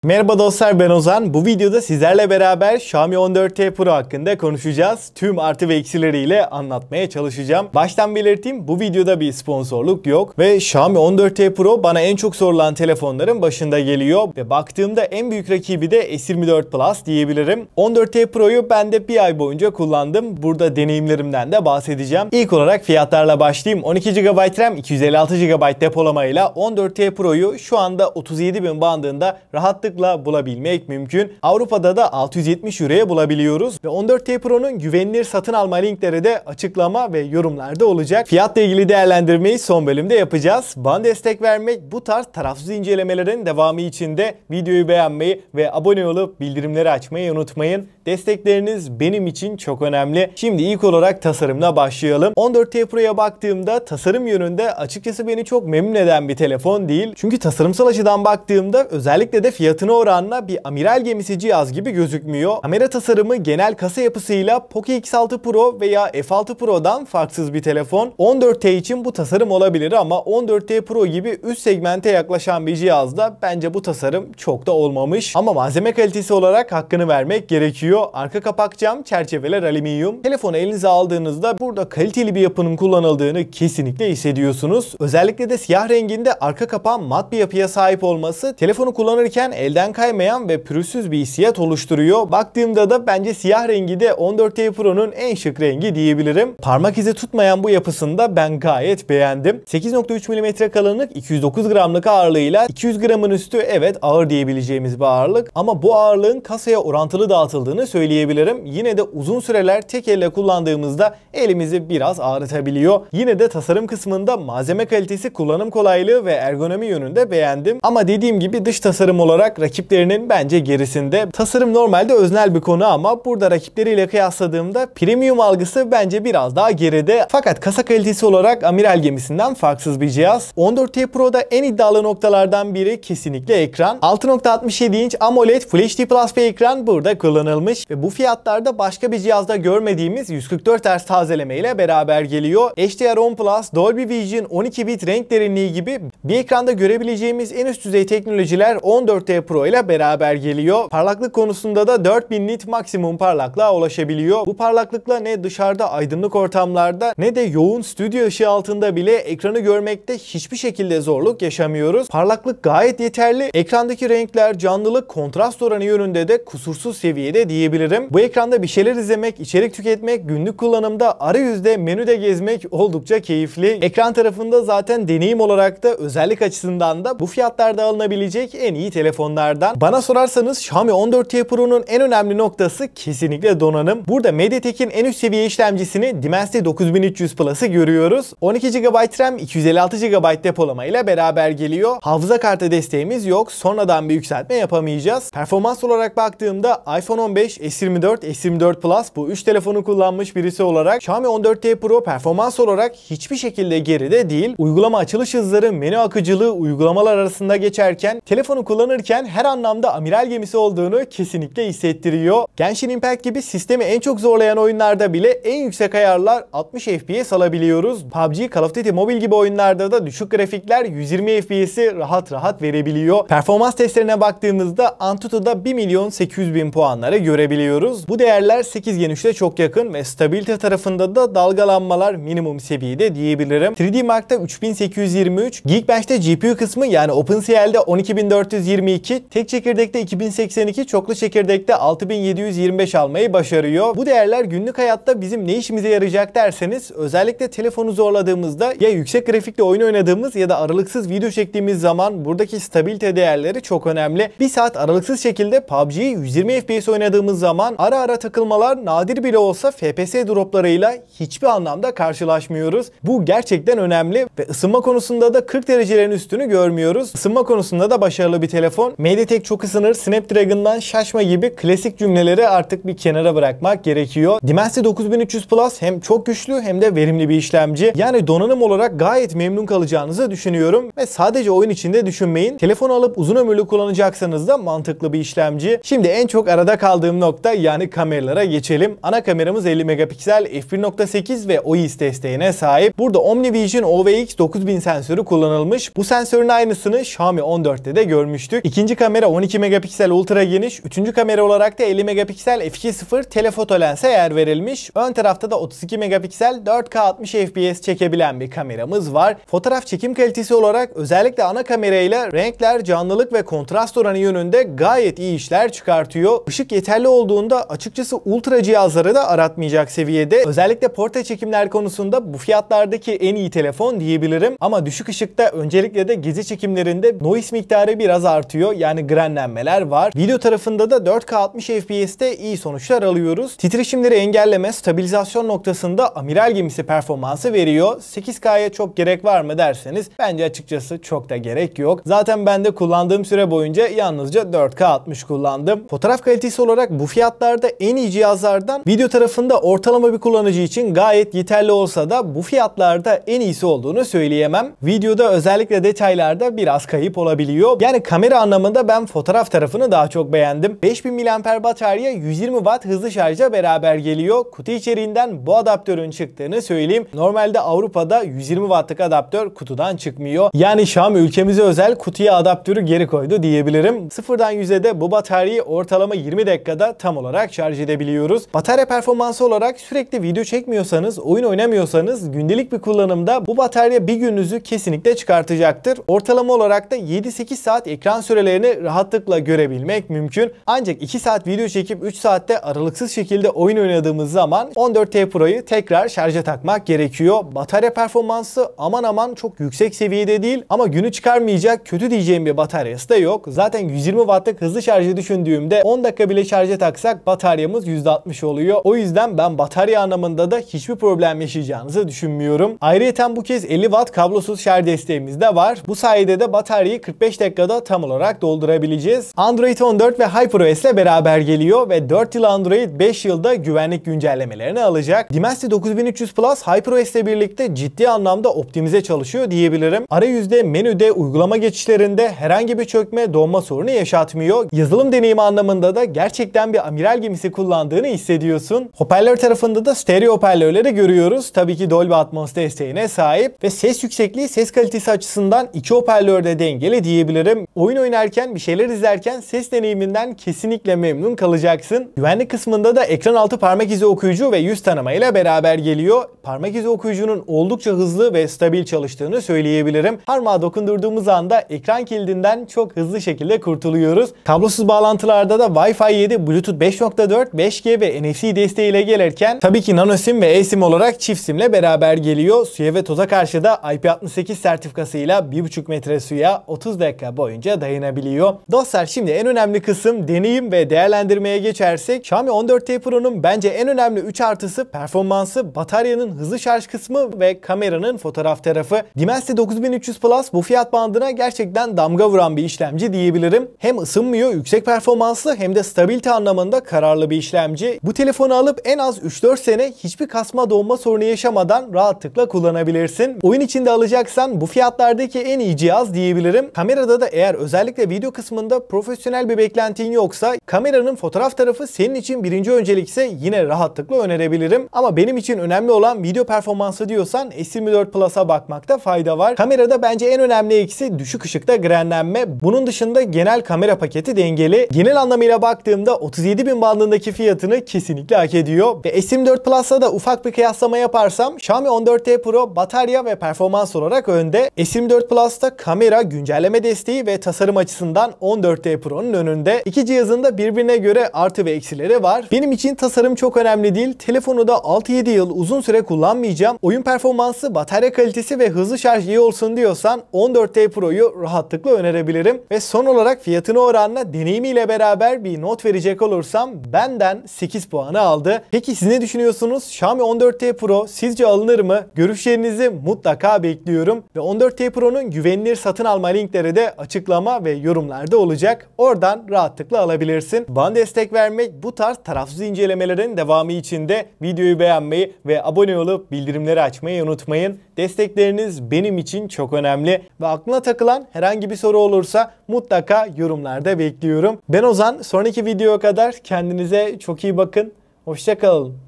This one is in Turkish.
Merhaba dostlar, ben Ozan. Bu videoda sizlerle beraber Xiaomi 14T Pro hakkında konuşacağız. Tüm artı ve eksileriyle anlatmaya çalışacağım. Baştan belirteyim, bu videoda bir sponsorluk yok ve Xiaomi 14T Pro bana en çok sorulan telefonların başında geliyor ve baktığımda en büyük rakibi de S24 Plus diyebilirim. 14T Pro'yu ben de bir ay boyunca kullandım. Burada deneyimlerimden de bahsedeceğim. İlk olarak fiyatlarla başlayayım. 12 GB RAM, 256 GB depolamayla 14T Pro'yu şu anda 37.000 bandında rahatlıkla bulabilmek mümkün. Avrupa'da da 670 euroya bulabiliyoruz ve 14T Pro'nun güvenilir satın alma linkleri de açıklama ve yorumlarda olacak. Fiyatla ilgili değerlendirmeyi son bölümde yapacağız. Bana destek vermek, bu tarz tarafsız incelemelerin devamı için de videoyu beğenmeyi ve abone olup bildirimleri açmayı unutmayın. Destekleriniz benim için çok önemli. Şimdi ilk olarak tasarımla başlayalım. 14T Pro'ya baktığımda tasarım yönünde açıkçası beni çok memnun eden bir telefon değil. Çünkü tasarımsal açıdan baktığımda özellikle de fiyatına oranla bir amiral gemisi cihaz gibi gözükmüyor. Kamera tasarımı genel kasa yapısıyla Poco X6 Pro veya F6 Pro'dan farksız bir telefon. 14T için bu tasarım olabilir ama 14T Pro gibi üst segmente yaklaşan bir cihazda bence bu tasarım çok da olmamış. Ama malzeme kalitesi olarak hakkını vermek gerekiyor. Arka kapak cam, çerçeveler alüminyum. Telefonu elinize aldığınızda burada kaliteli bir yapının kullanıldığını kesinlikle hissediyorsunuz. Özellikle de siyah renginde arka kapağın mat bir yapıya sahip olması telefonu kullanırken elden kaymayan ve pürüzsüz bir hissiyat oluşturuyor. Baktığımda da bence siyah rengi de 14T Pro'nun en şık rengi diyebilirim. Parmak izi tutmayan bu yapısını da ben gayet beğendim. 8.3 mm kalınlık, 209 gramlık ağırlığıyla 200 gramın üstü, evet ağır diyebileceğimiz bir ağırlık ama bu ağırlığın kasaya orantılı dağıtıldığını söyleyebilirim. Yine de uzun süreler tek elle kullandığımızda elimizi biraz ağrıtabiliyor. Yine de tasarım kısmında malzeme kalitesi, kullanım kolaylığı ve ergonomi yönünde beğendim. Ama dediğim gibi dış tasarım olarak rakiplerinin bence gerisinde. Tasarım normalde öznel bir konu ama burada rakipleriyle kıyasladığımda premium algısı bence biraz daha geride. Fakat kasa kalitesi olarak amiral gemisinden farksız bir cihaz. 14T Pro'da en iddialı noktalardan biri kesinlikle ekran. 6.67 inç AMOLED Full HD Plus bir ekran burada kullanılmış ve bu fiyatlarda başka bir cihazda görmediğimiz 144 Hz tazeleme ile beraber geliyor. HDR10 Plus, Dolby Vision, 12 bit renk derinliği gibi bir ekranda görebileceğimiz en üst düzey teknolojiler 14T Pro ile beraber geliyor. Parlaklık konusunda da 4000 nit maksimum parlaklığa ulaşabiliyor. Bu parlaklıkla ne dışarıda aydınlık ortamlarda ne de yoğun stüdyo ışığı altında bile ekranı görmekte hiçbir şekilde zorluk yaşamıyoruz. Parlaklık gayet yeterli. Ekrandaki renkler, canlılık, kontrast oranı yönünde de kusursuz seviyede diyebilirim. Bu ekranda bir şeyler izlemek, içerik tüketmek, günlük kullanımda arayüzde, menüde gezmek oldukça keyifli. Ekran tarafında zaten deneyim olarak da özellik açısından da bu fiyatlarda alınabilecek en iyi telefonlardan. Bana sorarsanız Xiaomi 14T Pro'nun en önemli noktası kesinlikle donanım. Burada MediaTek'in en üst seviye işlemcisini Dimensity 9300 Plus'ı görüyoruz. 12 GB RAM, 256 GB depolama ile beraber geliyor. Hafıza kartı desteğimiz yok. Sonradan bir yükseltme yapamayacağız. Performans olarak baktığımda iPhone 15, S24, S24 Plus bu 3 telefonu kullanmış birisi olarak Xiaomi 14T Pro performans olarak hiçbir şekilde geride değil. Uygulama açılış hızları, menü akıcılığı, uygulamalar arasında geçerken telefonu kullanırken her anlamda amiral gemisi olduğunu kesinlikle hissettiriyor. Genshin Impact gibi sistemi en çok zorlayan oyunlarda bile en yüksek ayarlar 60 FPS alabiliyoruz. PUBG, Call of Duty Mobile gibi oyunlarda da düşük grafikler 120 FPS'i rahat rahat verebiliyor. Performans testlerine baktığımızda Antutu'da 1.800.000 puanları görebiliyoruz. Bu değerler 8 Gen 3'te çok yakın ve stabilite tarafında da dalgalanmalar minimum seviyede diyebilirim. 3D Mark'ta 3823, Geekbench'te GPU kısmı yani OpenCL'de 12422, tek çekirdekte 2082, çoklu çekirdekte 6725 almayı başarıyor. Bu değerler günlük hayatta bizim ne işimize yarayacak derseniz özellikle telefonu zorladığımızda ya yüksek grafikle oyun oynadığımız ya da aralıksız video çektiğimiz zaman buradaki stabilite değerleri çok önemli. Bir saat aralıksız şekilde PUBG'yi 120 FPS oynadığımız zaman ara ara takılmalar, nadir bile olsa FPS droplarıyla hiçbir anlamda karşılaşmıyoruz. Bu gerçekten önemli ve ısınma konusunda da 40 derecelerin üstünü görmüyoruz. Isınma konusunda da başarılı bir telefon. MediaTek çok ısınır, Snapdragon'dan şaşma gibi klasik cümleleri artık bir kenara bırakmak gerekiyor. Dimensity 9300 Plus hem çok güçlü hem de verimli bir işlemci. Yani donanım olarak gayet memnun kalacağınızı düşünüyorum ve sadece oyun içinde düşünmeyin. Telefonu alıp uzun ömürlü kullanacaksanız da mantıklı bir işlemci. Şimdi en çok arada kaldığım nokta yani kameralara geçelim. Ana kameramız 50 megapiksel, f1.8 ve OIS desteğine sahip. Burada OmniVision OVX 9000 sensörü kullanılmış. Bu sensörün aynısını Xiaomi 14'te de görmüştük. İkinci kamera 12 megapiksel ultra geniş, 3. kamera olarak da 50 megapiksel f2.0 telefoto lense yer verilmiş. Ön tarafta da 32 megapiksel 4K 60 FPS çekebilen bir kameramız var. Fotoğraf çekim kalitesi olarak özellikle ana kamerayla renkler, canlılık ve kontrast oranı yönünde gayet iyi işler çıkartıyor. Işık yeterli olduğunda açıkçası ultra cihazları da aratmayacak seviyede. Özellikle portre çekimler konusunda bu fiyatlardaki en iyi telefon diyebilirim. Ama düşük ışıkta öncelikle de gece çekimlerinde noise miktarı biraz artıyor. Yani grenlenmeler var. Video tarafında da 4K 60 FPS'te iyi sonuçlar alıyoruz. Titreşimleri engelleme, stabilizasyon noktasında amiral gemisi performansı veriyor. 8K'ya çok gerek var mı derseniz bence açıkçası çok da gerek yok. Zaten ben de kullandığım süre boyunca yalnızca 4K 60 kullandım. Fotoğraf kalitesi olarak bu fiyatlarda en iyi cihazlardan, video tarafında ortalama bir kullanıcı için gayet yeterli olsa da bu fiyatlarda en iyisi olduğunu söyleyemem. Videoda özellikle detaylarda biraz kayıp olabiliyor. Yani kamera anlamında ben fotoğraf tarafını daha çok beğendim. 5000 mAh batarya 120 Watt hızlı şarja beraber geliyor. Kutu içeriğinden bu adaptörün çıktığını söyleyeyim. Normalde Avrupa'da 120 Watt'lık adaptör kutudan çıkmıyor. Yani Xiaomi ülkemize özel kutuya adaptörü geri koydu diyebilirim. Sıfırdan 100'e de bu bataryayı ortalama 20 dakikada tam olarak şarj edebiliyoruz. Batarya performansı olarak sürekli video çekmiyorsanız, oyun oynamıyorsanız gündelik bir kullanımda bu batarya bir gününüzü kesinlikle çıkartacaktır. Ortalama olarak da 7-8 saat ekran sürelerini rahatlıkla görebilmek mümkün. Ancak 2 saat video çekip 3 saatte aralıksız şekilde oyun oynadığımız zaman 14T Pro'yu tekrar şarja takmak gerekiyor. Batarya performansı aman aman çok yüksek seviyede değil ama günü çıkarmayacak kötü diyeceğim bir bataryası da yok. Zaten 120 Watt'lık hızlı şarjı düşündüğümde 10 dakika bile şarja taksak bataryamız %60 oluyor. O yüzden ben batarya anlamında da hiçbir problem yaşayacağınızı düşünmüyorum. Ayrıca bu kez 50 Watt kablosuz şarj desteğimiz de var. Bu sayede de bataryayı 45 dakikada tam olarak doldurabileceğiz. Android 14 ve HyperOS ile beraber geliyor ve 4 yıl Android 5 yılda güvenlik güncellemelerini alacak. Dimensity 9300 Plus HyperOS ile birlikte ciddi anlamda optimize çalışıyor diyebilirim. Arayüzde, menüde, uygulama geçişlerinde herhangi bir çökme, donma sorunu yaşatmıyor. Yazılım deneyimi anlamında da gerçekten bir amiral gemisi kullandığını hissediyorsun. Hoparlör tarafında da stereo hoparlörleri görüyoruz. Tabii ki Dolby Atmos desteğine sahip ve ses yüksekliği, ses kalitesi açısından iki hoparlör de dengeli diyebilirim. Oyun oynarken, bir şeyler izlerken ses deneyiminden kesinlikle memnun kalacaksın. Güvenlik kısmında da ekran altı parmak izi okuyucu ve yüz tanımayla beraber geliyor. Parmak izi okuyucunun oldukça hızlı ve stabil çalıştığını söyleyebilirim. Parmağı dokundurduğumuz anda ekran kilidinden çok hızlı şekilde kurtuluyoruz. Kablosuz bağlantılarda da Wi-Fi 7, Bluetooth 5.4, 5G ve NFC desteğiyle gelirken tabii ki nano SIM ve eSIM olarak çift SIM'le beraber geliyor. Suya ve toza karşı da IP68 sertifikasıyla 1,5 metre suya 30 dakika boyunca dayanabiliyor. Dostlar, şimdi en önemli kısım deneyim ve değerlendirmeye geçersek Xiaomi 14T Pro'nun bence en önemli 3 artısı performansı, bataryanın hızlı şarj kısmı ve kameranın fotoğraf tarafı. Dimensity 9300 Plus bu fiyat bandına gerçekten damga vuran bir işlemci diyebilirim. Hem ısınmıyor, yüksek performanslı hem de stabilite anlamında kararlı bir işlemci. Bu telefonu alıp en az 3-4 sene hiçbir kasma donma sorunu yaşamadan rahatlıkla kullanabilirsin. Oyun içinde alacaksan bu fiyatlardaki en iyi cihaz diyebilirim. Kamerada da eğer özellikle video kısmında profesyonel bir beklentin yoksa kameranın fotoğraf tarafı senin için birinci öncelikse yine rahatlıkla önerebilirim. Ama benim için önemli olan video performansı diyorsan S24 Plus'a bakmakta fayda var. Kamerada bence en önemli eksi düşük ışıkta grenlenme. Bunun dışında genel kamera paketi dengeli. Genel anlamıyla baktığımda 37.000 bandındaki fiyatını kesinlikle hak ediyor. Ve S24 Plus'la da ufak bir kıyaslama yaparsam Xiaomi 14T Pro batarya ve performans olarak önde. S24 Plus'ta kamera, güncelleme desteği ve tasarım açısından 14T Pro'nun önünde. İki cihazın da birbirine göre artı ve eksileri var. Benim için tasarım çok önemli değil. Telefonu da 6-7 yıl uzun süre kullanmayacağım. Oyun performansı, batarya kalitesi ve hızlı şarj iyi olsun diyorsan 14T Pro'yu rahatlıkla önerebilirim. Ve son olarak fiyatına oranla deneyimiyle beraber bir not verecek olursam benden 8 puanı aldı. Peki siz ne düşünüyorsunuz? Xiaomi 14T Pro sizce alınır mı? Görüşlerinizi mutlaka bekliyorum. Ve 14T Pro'nun güvenilir satın alma linkleri de açıklama ve yorumlarda olacak. Oradan rahatlıkla alabilirsin. Bana destek vermek, bu tarz tarafsız incelemelerin devamı için de videoyu beğenmeyi ve abone olup bildirimleri açmayı unutmayın. Destekleriniz benim için çok önemli. Ve aklına takılan herhangi bir soru olursa mutlaka yorumlarda bekliyorum. Ben Ozan. Sonraki videoya kadar kendinize çok iyi bakın. Hoşça kalın.